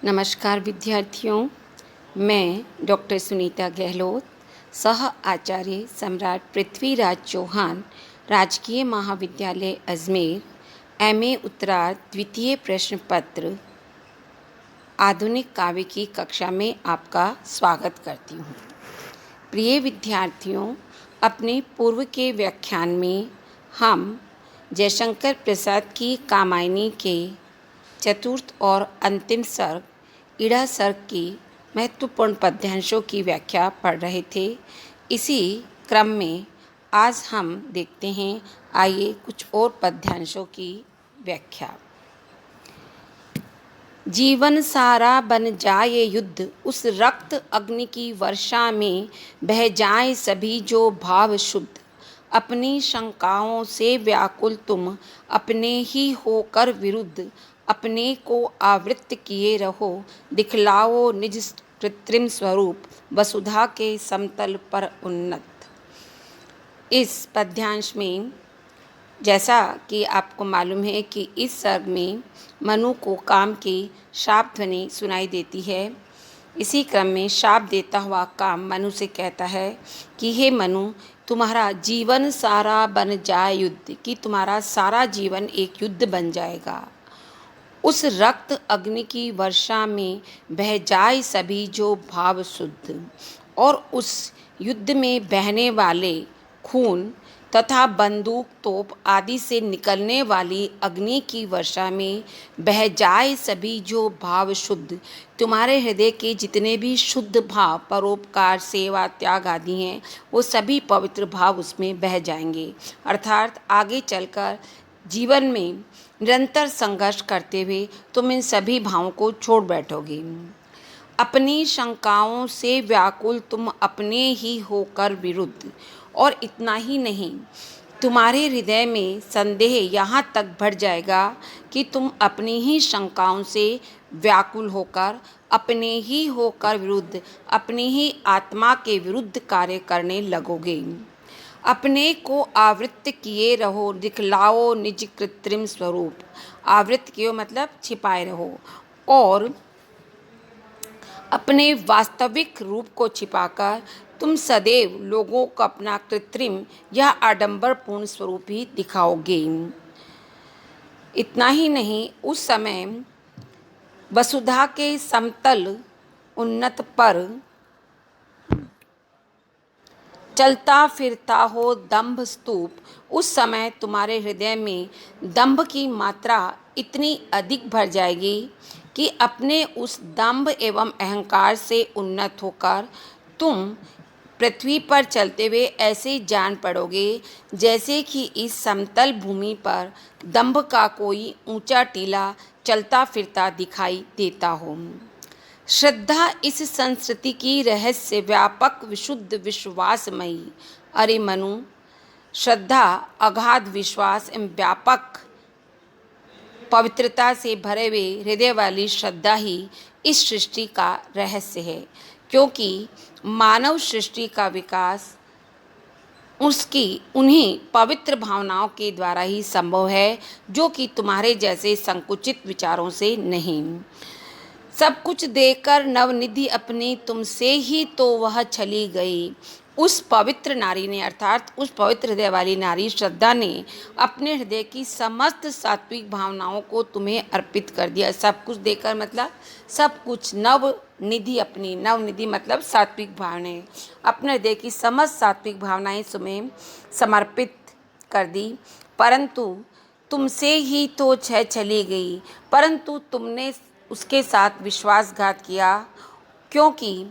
नमस्कार विद्यार्थियों, मैं डॉक्टर सुनीता गहलोत, सह आचार्य सम्राट पृथ्वीराज चौहान, राजकीय महाविद्यालय अजमेर, एमए उत्तरार्ध द्वितीय प्रश्न पत्र आधुनिक काव्य की कक्षा में आपका स्वागत करती हूँ। प्रिय विद्यार्थियों, अपने पूर्व के व्याख्यान में हम जयशंकर प्रसाद की कामायनी के चतुर्थ और अंतिम सर्ग इड़ा सर्ग की महत्वपूर्ण पद्यांशों की व्याख्या पढ़ रहे थे। इसी क्रम में आज हम देखते हैं, आइए कुछ और पद्यांशों की व्याख्या। जीवन सारा बन जाए युद्ध, उस रक्त अग्नि की वर्षा में बह जाए सभी जो भाव शुद्ध। अपनी शंकाओं से व्याकुल तुम अपने ही होकर विरुद्ध, अपने को आवृत्त किए रहो, दिखलाओ निज कृत्रिम स्वरूप, वसुधा के समतल पर उन्नत। इस पद्यांश में जैसा कि आपको मालूम है कि इस सर्ग में मनु को काम की शाप ध्वनि सुनाई देती है। इसी क्रम में शाप देता हुआ काम मनु से कहता है कि हे मनु, तुम्हारा जीवन सारा बन जाए युद्ध, कि तुम्हारा सारा जीवन एक युद्ध बन जाएगा। उस रक्त अग्नि की वर्षा में बह जाए सभी जो भाव शुद्ध, और उस युद्ध में बहने वाले खून तथा बंदूक तोप आदि से निकलने वाली अग्नि की वर्षा में बह जाए सभी जो भाव शुद्ध। तुम्हारे हृदय के जितने भी शुद्ध भाव, परोपकार, सेवा, त्याग आदि हैं, वो सभी पवित्र भाव उसमें बह जाएंगे। अर्थात आगे चलकर जीवन में निरंतर संघर्ष करते हुए तुम इन सभी भावों को छोड़ बैठोगे। अपनी शंकाओं से व्याकुल तुम अपने ही होकर विरुद्ध, और इतना ही नहीं, तुम्हारे हृदय में संदेह यहाँ तक बढ़ जाएगा कि तुम अपनी ही शंकाओं से व्याकुल होकर, अपने ही होकर विरुद्ध, अपनी ही आत्मा के विरुद्ध कार्य करने लगोगे। अपने को आवृत्त किए रहो, दिखलाओ निज कृत्रिम स्वरूप। आवृत्त किए मतलब छिपाए रहो, और अपने वास्तविक रूप को छिपाकर तुम सदैव लोगों को अपना कृत्रिम या आडंबरपूर्ण स्वरूप ही दिखाओगे। इतना ही नहीं, उस समय वसुधा के समतल उन्नत पर चलता फिरता हो दंभ स्तूप, उस समय तुम्हारे हृदय में दंभ की मात्रा इतनी अधिक भर जाएगी कि अपने उस दंभ एवं अहंकार से उन्नत होकर तुम पृथ्वी पर चलते हुए ऐसे जान पड़ोगे जैसे कि इस समतल भूमि पर दंभ का कोई ऊंचा टीला चलता फिरता दिखाई देता हो। श्रद्धा इस संस्कृति की रहस्य व्यापक विशुद्ध विश्वासमयी। अरे मनु, श्रद्धा अगाध विश्वास एवं व्यापक पवित्रता से भरे हुए हृदय वाली श्रद्धा ही इस सृष्टि का रहस्य है, क्योंकि मानव सृष्टि का विकास उसकी उन्हीं पवित्र भावनाओं के द्वारा ही संभव है, जो कि तुम्हारे जैसे संकुचित विचारों से नहीं। सब कुछ देकर नवनिधि अपनी तुमसे ही तो वह चली गई। उस पवित्र नारी ने, अर्थात उस पवित्र हृदय वाली नारी श्रद्धा ने अपने हृदय की समस्त सात्विक भावनाओं को तुम्हें अर्पित कर दिया। सब कुछ देकर मतलब सब कुछ, नवनिधि अपनी, नवनिधि मतलब सात्विक भावनाएं, अपने हृदय की समस्त सात्विक भावनाएं तुम्हें समर्पित कर दी, परंतु तुमसे ही तो चली गई। परंतु तुमने उसके साथ विश्वासघात किया, क्योंकि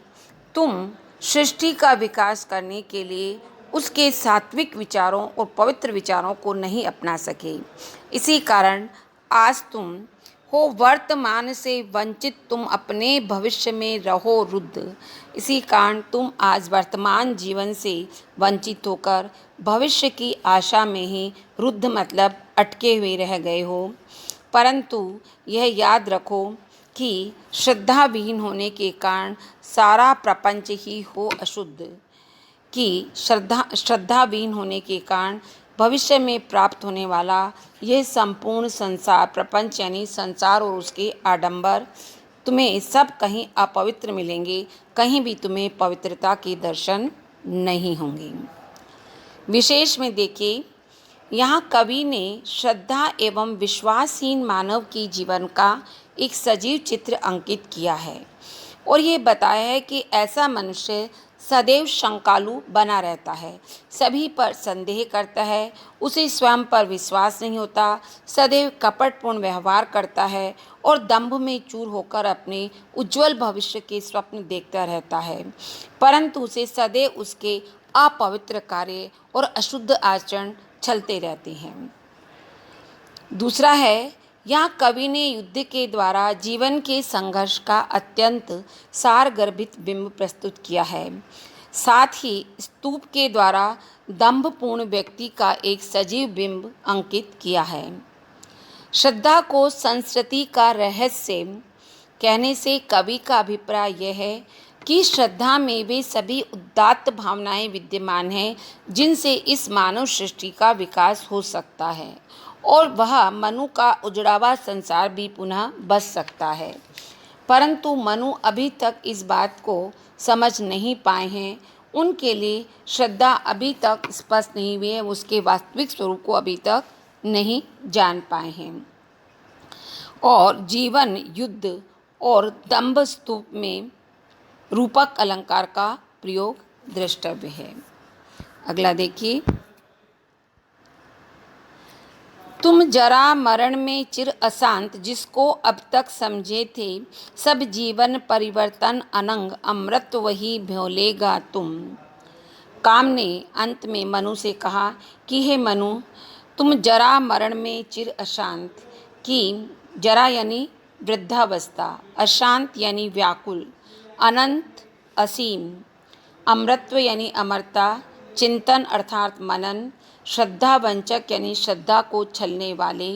तुम सृष्टि का विकास करने के लिए उसके सात्विक विचारों और पवित्र विचारों को नहीं अपना सके। इसी कारण आज तुम हो वर्तमान से वंचित, तुम अपने भविष्य में रहो रुद्ध। इसी कारण तुम आज वर्तमान जीवन से वंचित होकर भविष्य की आशा में ही रुद्ध मतलब अटके हुए रह गए हो। परंतु यह याद रखो कि श्रद्धाविहीन होने के कारण सारा प्रपंच ही हो अशुद्ध, कि श्रद्धाविहीन होने के कारण भविष्य में प्राप्त होने वाला यह संपूर्ण संसार, प्रपंच यानी संसार और उसके आडंबर, तुम्हें सब कहीं अपवित्र मिलेंगे, कहीं भी तुम्हें पवित्रता के दर्शन नहीं होंगे। विशेष में देखिए, यहाँ कवि ने श्रद्धा एवं विश्वासहीन मानव की जीवन का एक सजीव चित्र अंकित किया है और ये बताया है कि ऐसा मनुष्य सदैव शंकालु बना रहता है, सभी पर संदेह करता है, उसे स्वयं पर विश्वास नहीं होता, सदैव कपटपूर्ण व्यवहार करता है और दंभ में चूर होकर अपने उज्जवल भविष्य के स्वप्न देखता रहता है, परंतु उसे सदैव उसके अपवित्र कार्य और अशुद्ध आचरण चलते रहते हैं। दूसरा है, यहाँ कवि ने युद्ध के द्वारा जीवन के संघर्ष का अत्यंत सारगर्भित बिंब प्रस्तुत किया है, साथ ही स्तूप के द्वारा दंभपूर्ण व्यक्ति का एक सजीव बिंब अंकित किया है। श्रद्धा को संस्कृति का रहस्य कहने से कवि का अभिप्राय यह है कि श्रद्धा में वे सभी उदात्त भावनाएं विद्यमान हैं जिनसे इस मानव सृष्टि का विकास हो सकता है और वह मनु का उजड़ा हुआ संसार भी पुनः बस सकता है, परंतु मनु अभी तक इस बात को समझ नहीं पाए हैं। उनके लिए श्रद्धा अभी तक स्पष्ट नहीं हुई है, उसके वास्तविक स्वरूप को अभी तक नहीं जान पाए हैं और जीवन युद्ध और दंभ स्तूप में रूपक अलंकार का प्रयोग द्रष्टव्य है। अगला देखिए, तुम जरा मरण में चिर अशांत जिसको अब तक समझे थे, सब जीवन परिवर्तन अनंग अमृत वही भोलेगा तुम। काम ने अंत में मनु से कहा कि हे मनु, तुम जरा मरण में चिर अशांत, कि जरा यानी वृद्धावस्था, अशांत यानी व्याकुल, अनंत असीम, अमृतत्व यानी अमरता, चिंतन अर्थात मनन, श्रद्धा वंचक यानी श्रद्धा को छलने वाले,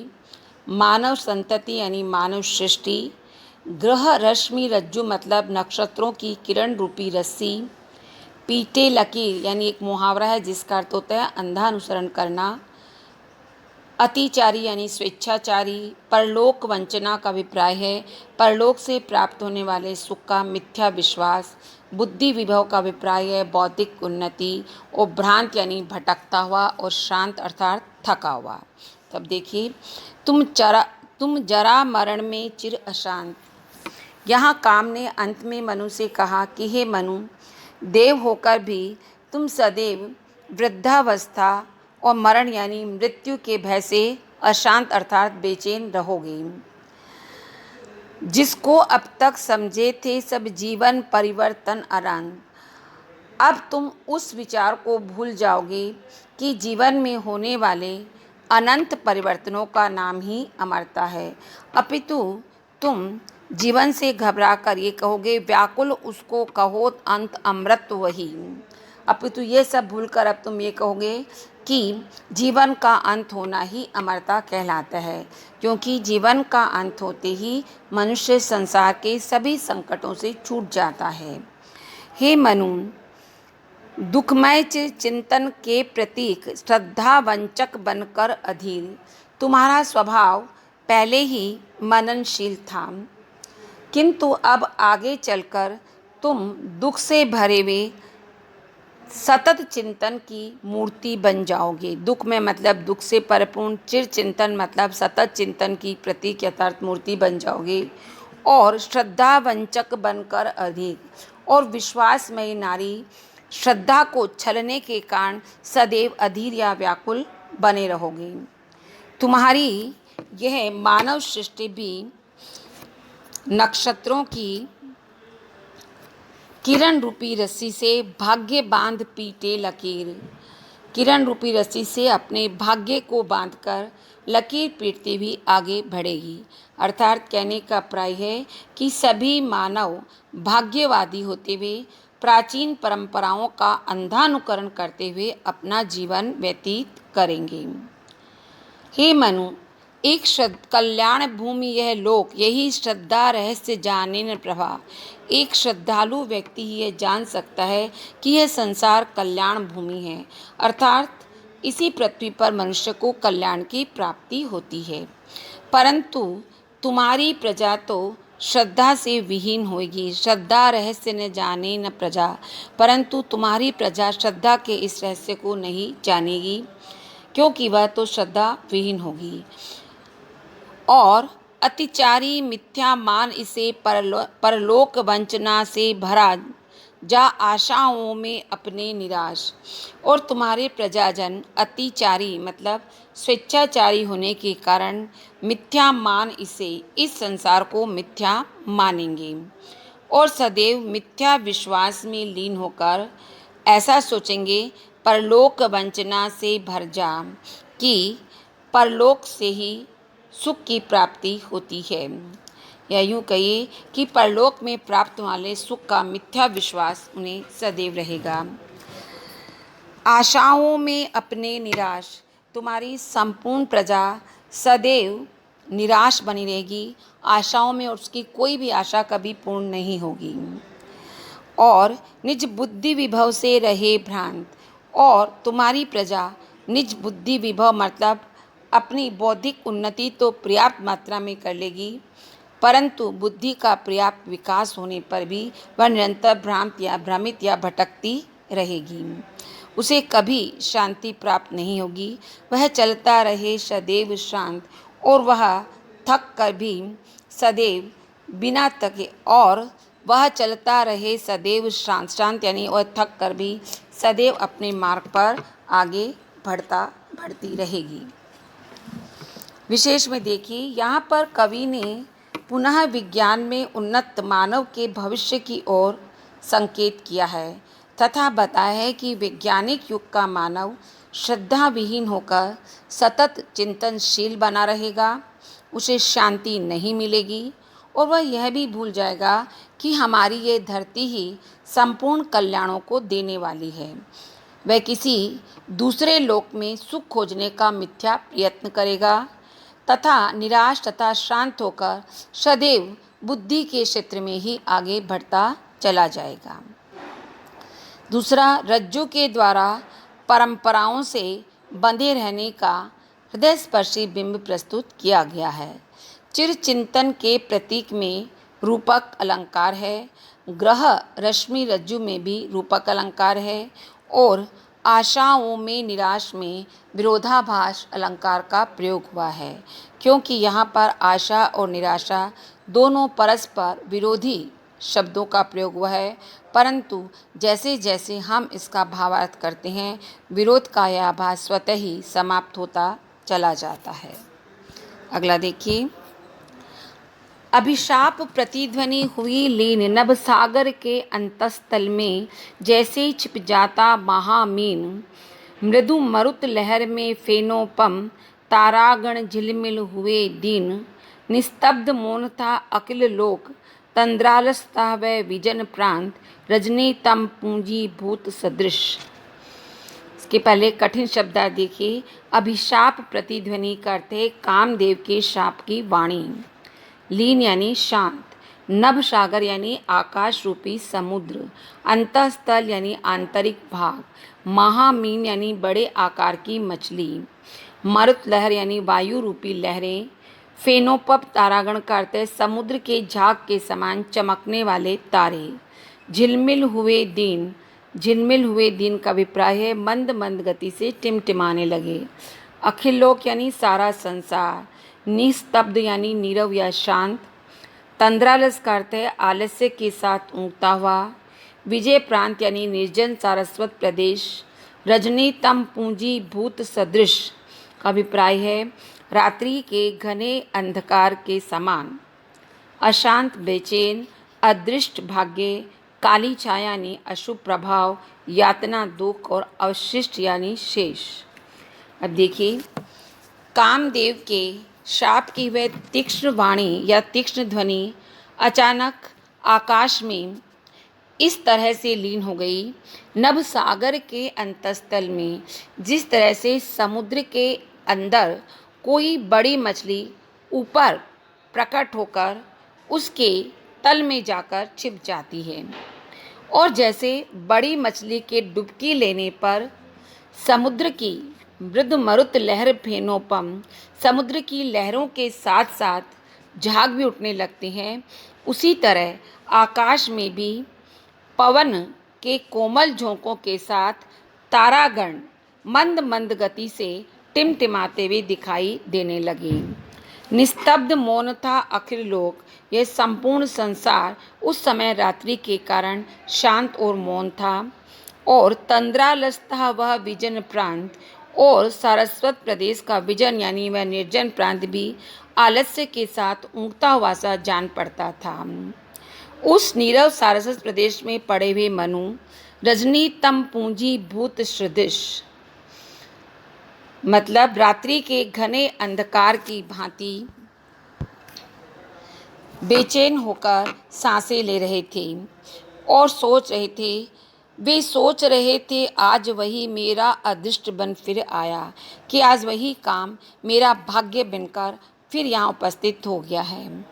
मानव संतति यानी मानव सृष्टि, ग्रह रश्मि रज्जु मतलब नक्षत्रों की किरण रूपी रस्सी, पीटे लकीर यानी एक मुहावरा है जिसका अर्थ होता है अंधा अनुसरण करना, अतिचारी यानी स्वेच्छाचारी, परलोक वंचना का अभिप्राय है परलोक से प्राप्त होने वाले सुख का मिथ्या विश्वास, बुद्धि विभव का अभिप्राय है बौद्धिक उन्नति और भ्रांत यानी भटकता हुआ और शांत अर्थात थका हुआ। तब देखिए, तुम जरा मरण में चिर अशांत। यहाँ काम ने अंत में मनु से कहा कि हे मनु, देव होकर भी तुम सदैव वृद्धावस्था और मरण यानी मृत्यु के भय से अशांत अर्थात बेचैन रहोगे। जिसको अब तक समझे थे सब जीवन परिवर्तन अरंग, अब तुम उस विचार को भूल जाओगे कि जीवन में होने वाले अनंत परिवर्तनों का नाम ही अमरता है, अपितु तुम जीवन से घबरा कर ये कहोगे व्याकुल उसको कहो अंत अमृत वही, अपितु ये सब भूलकर अब तुम ये कहोगे कि जीवन का अंत होना ही अमरता कहलाता है, क्योंकि जीवन का अंत होते ही मनुष्य संसार के सभी संकटों से छूट जाता है। हे मनु, दुखमय चिंतन के प्रतीक श्रद्धा वंचक बनकर अधीर, तुम्हारा स्वभाव पहले ही मननशील था, किंतु अब आगे चलकर तुम दुख से भरे हुए सतत चिंतन की मूर्ति बन जाओगे। दुख में मतलब दुख से परिपूर्ण, चिर चिंतन मतलब सतत चिंतन की प्रतीक यथार्थ मूर्ति बन जाओगे और श्रद्धा वंचक बनकर अधिक और विश्वासमयी नारी श्रद्धा को छलने के कारण सदैव अधीर या व्याकुल बने रहोगे। तुम्हारी यह मानव सृष्टि भी नक्षत्रों की किरण रूपी रस्सी से भाग्य बांध पीटे लकीर, किरण रूपी रस्सी से अपने भाग्य को बांधकर लकीर पीटते हुए आगे बढ़ेगी। अर्थात कहने का प्राय है कि सभी मानव भाग्यवादी होते हुए प्राचीन परंपराओं का अंधानुकरण करते हुए अपना जीवन व्यतीत करेंगे। हे मनु, एक कल्याण भूमि यह लोक, यही श्रद्धा रहस्य जाने न प्रभा। एक श्रद्धालु व्यक्ति ही यह जान सकता है कि यह संसार कल्याण भूमि है, अर्थात इसी पृथ्वी पर मनुष्य को कल्याण की प्राप्ति होती है। परंतु तुम्हारी प्रजा तो श्रद्धा से विहीन होगी। श्रद्धा रहस्य न जाने न प्रजा, परंतु तुम्हारी प्रजा श्रद्धा के इस रहस्य को नहीं जानेगी, क्योंकि वह तो श्रद्धा विहीन होगी। और अतिचारी मिथ्या मान इसे परलोक वंचना से भरा जा आशाओं में अपने निराश। और तुम्हारे प्रजाजन अतिचारी मतलब स्वेच्छाचारी होने के कारण मिथ्या मान इसे, इस संसार को मिथ्या मानेंगे और सदैव मिथ्या विश्वास में लीन होकर ऐसा सोचेंगे परलोक वंचना से भर जा कि परलोक से ही सुख की प्राप्ति होती है, या यूँ कहिए कि परलोक में प्राप्त वाले सुख का मिथ्या विश्वास उन्हें सदैव रहेगा। आशाओं में अपने निराश, तुम्हारी संपूर्ण प्रजा सदैव निराश बनी रहेगी। आशाओं में उसकी कोई भी आशा कभी पूर्ण नहीं होगी। और निज बुद्धि विभव से रहे भ्रांत, और तुम्हारी प्रजा निज बुद्धि विभव मतलब अपनी बौद्धिक उन्नति तो पर्याप्त मात्रा में कर लेगी, परंतु बुद्धि का पर्याप्त विकास होने पर भी वह निरंतर भ्रमित या भटकती रहेगी। उसे कभी शांति प्राप्त नहीं होगी। वह चलता रहे सदैव शांत, और वह थक कर भी सदैव बिना थके, और वह चलता रहे सदैव शांत यानी और थक कर भी सदैव अपने मार्ग पर आगे बढ़ती रहेगी। विशेष में देखिए, यहाँ पर कवि ने पुनः विज्ञान में उन्नत मानव के भविष्य की ओर संकेत किया है तथा बताया है कि वैज्ञानिक युग का मानव श्रद्धा विहीन होकर सतत चिंतनशील बना रहेगा। उसे शांति नहीं मिलेगी और वह यह भी भूल जाएगा कि हमारी ये धरती ही संपूर्ण कल्याणों को देने वाली है। वह किसी दूसरे लोक में सुख खोजने का मिथ्या प्रयत्न करेगा तथा निराश तथा शांत होकर सदैव बुद्धि के क्षेत्र में ही आगे बढ़ता चला जाएगा। दूसरा, रज्जु के द्वारा परंपराओं से बंधे रहने का हृदय स्पर्शी बिंब प्रस्तुत किया गया है। चिरचिंतन के प्रतीक में रूपक अलंकार है। ग्रह रश्मि रज्जु में भी रूपक अलंकार है और आशाओं में निराश में विरोधाभास अलंकार का प्रयोग हुआ है, क्योंकि यहाँ पर आशा और निराशा दोनों परस्पर विरोधी शब्दों का प्रयोग हुआ है, परंतु जैसे जैसे हम इसका भावार्थ करते हैं विरोध का यह आभास स्वतः ही समाप्त होता चला जाता है। अगला देखिए, अभिशाप प्रतिध्वनि हुई लीन नभ सागर के अंतस्थल में, जैसे छिप जाता महामीन मृदु मरुत लहर में फेनोपम तारागण झिलमिल हुए दीन। निस्तब्ध मौन था अखिल लोक, तंद्रालसता वह विजन प्रांत, रजनी तम पूंजी भूत सदृश। इसके पहले कठिन शब्द देखिए। अभिशाप प्रतिध्वनि करते कामदेव के शाप की वाणी। लीन यानी शांत, नभ सागर यानी आकाश रूपी समुद्र, अंतःस्थल यानी आंतरिक भाग, महामीन यानी बड़े आकार की मछली, मरुत लहर यानी वायु रूपी लहरें, फेनोपप तारागण करते समुद्र के झाग के समान चमकने वाले तारे, झिलमिल हुए दिन। झिलमिल हुए दिन का अभिप्राय है मंद मंद गति से टिमटिमाने लगे। अखिल लोक यानी सारा संसार, निस्तब्ध यानी नीरव या शांत, तंद्रालस का अर्थ है आलस्य के साथ ऊँगता हुआ, विजय प्रांत यानी निर्जन सारस्वत प्रदेश, रजनी तम पूंजी भूत सदृश का अभिप्राय है रात्रि के घने अंधकार के समान, अशांत बेचैन, अदृष्ट भाग्य, काली छाया यानी अशुभ प्रभाव, यातना दुख और अवशिष्ट यानी शेष। अब देखिए, कामदेव के शाप की वह तीक्ष्ण वाणी या तीक्ष्ण ध्वनि अचानक आकाश में इस तरह से लीन हो गई। नभ सागर के अंतस्थल में, जिस तरह से समुद्र के अंदर कोई बड़ी मछली ऊपर प्रकट होकर उसके तल में जाकर छिप जाती है, और जैसे बड़ी मछली के डुबकी लेने पर समुद्र की मृदु मरुत लहर फेनोपम, समुद्र की लहरों के साथ साथ झाग भी उठने लगते हैं, उसी तरह आकाश में भी पवन के कोमल झोंकों के साथ तारागण मंद मंद गति से टिमटिमाते हुए दिखाई देने लगे। निस्तब्ध मौन था अखिल लोक। यह संपूर्ण संसार उस समय रात्रि के कारण शांत और मौन था, और तंद्रालस था वह विजन प्रांत, और सारस्वत प्रदेश का विजन यानी वह निर्जन प्रांत भी आलस्य के साथ ऊँघता हुआ सा जान पड़ता था। उस नीरव सारस्वत प्रदेश में पड़े हुए मनु रजनी तम पूंजी भूत सदृश, मतलब रात्रि के घने अंधकार की भांति बेचैन होकर सांसें ले रहे थे और सोच रहे थे। वे सोच रहे थे आज वही मेरा अदृष्ट बन फिर आया, कि आज वही काम मेरा भाग्य बनकर फिर यहाँ उपस्थित हो गया है।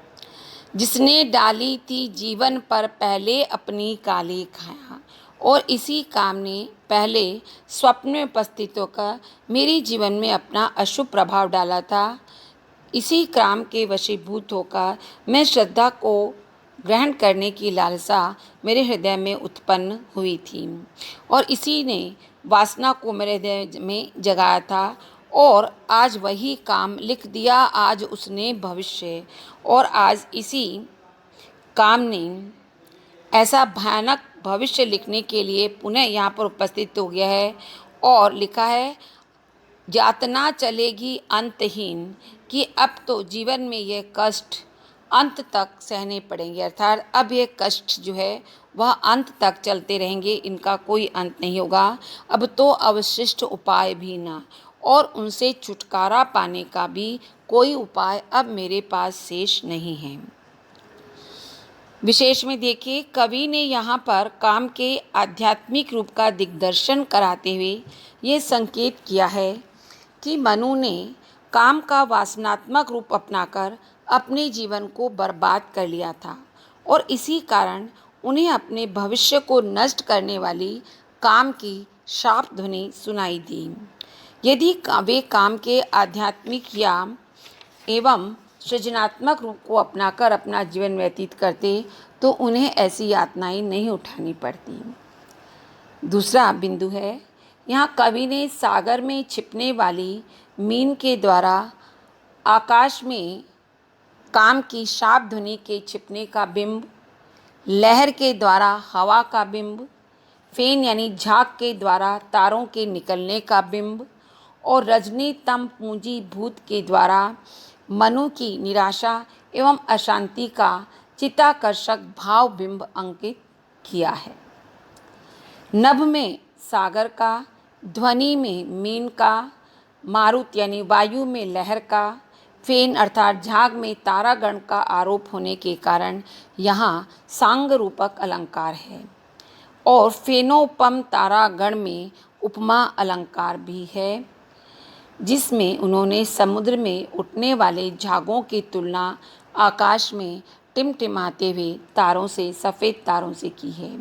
जिसने डाली थी जीवन पर पहले अपनी काली खाया, और इसी काम ने पहले स्वप्न में उपस्थित होकर मेरे जीवन में अपना अशुभ प्रभाव डाला था। इसी काम के वशीभूत होकर मैं श्रद्धा को ग्रहण करने की लालसा मेरे हृदय में उत्पन्न हुई थी, और इसी ने वासना को मेरे हृदय में जगाया था, और आज वही काम लिख दिया आज उसने भविष्य। और आज इसी काम ने ऐसा भयानक भविष्य लिखने के लिए पुनः यहाँ पर उपस्थित हो गया है, और लिखा है यातना चलेगी अंतहीन, कि अब तो जीवन में यह कष्ट अंत तक सहने पड़ेंगे, अर्थात अब ये कष्ट जो है वह अंत तक चलते रहेंगे, इनका कोई अंत नहीं होगा। अब तो अवशिष्ट उपाय भी ना, और उनसे छुटकारा पाने का भी कोई उपाय अब मेरे पास शेष नहीं है। विशेष में देखिए, कवि ने यहाँ पर काम के आध्यात्मिक रूप का दिग्दर्शन कराते हुए ये संकेत किया है कि मनु ने काम का वासनात्मक रूप अपनाकर अपने जीवन को बर्बाद कर लिया था, और इसी कारण उन्हें अपने भविष्य को नष्ट करने वाली काम की शाप ध्वनि सुनाई दी। यदि वे काम के आध्यात्मिक या एवं सृजनात्मक रूप को अपनाकर अपना जीवन व्यतीत करते तो उन्हें ऐसी यातनाएं नहीं उठानी पड़ती। दूसरा बिंदु है, यहाँ कवि ने सागर में छिपने वाली मीन के द्वारा आकाश में काम की शाप ध्वनि के छिपने का बिंब, लहर के द्वारा हवा का बिंब, फेन यानी झाग के द्वारा तारों के निकलने का बिंब, और रजनी तम पूंजी भूत के द्वारा मनु की निराशा एवं अशांति का चित्ताकर्षक भाव बिंब अंकित किया है। नभ में सागर का, ध्वनि में मीन का, मारुत यानी वायु में लहर का, फेन अर्थात झाग में तारागण का आरोप होने के कारण यहाँ सांग रूपक अलंकार है, और फेनोपम तारागण में उपमा अलंकार भी है, जिसमें उन्होंने समुद्र में उठने वाले झागों की तुलना आकाश में टिमटिमाते हुए तारों से, सफ़ेद तारों से की है।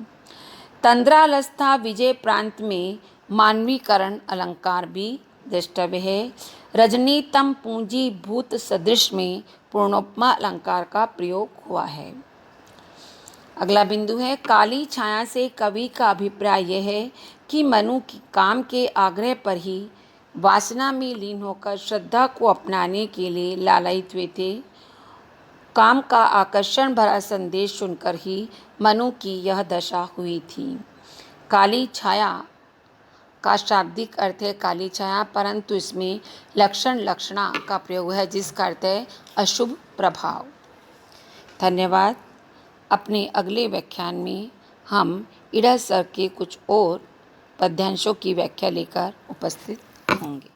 तंद्रालस्था विजय प्रांत में मानवीकरण अलंकार भी द्रष्टव्य है। रजनीतम पूंजी भूत सदृश में पूर्णोपमा अलंकार का प्रयोग हुआ है। अगला बिंदु है, काली छाया से कवि का अभिप्राय यह है कि मनु की काम के आग्रह पर ही वासना में लीन होकर श्रद्धा को अपनाने के लिए लालायित हुए थे। काम का आकर्षण भरा संदेश सुनकर ही मनु की यह दशा हुई थी। काली छाया का शाब्दिक अर्थ है काली छाया, परंतु इसमें लक्षण लक्षणा का प्रयोग है जिसका अर्थ है अशुभ प्रभाव। धन्यवाद। अपने अगले व्याख्यान में हम इड़ा सर के कुछ और पद्यांशों की व्याख्या लेकर उपस्थित होंगे।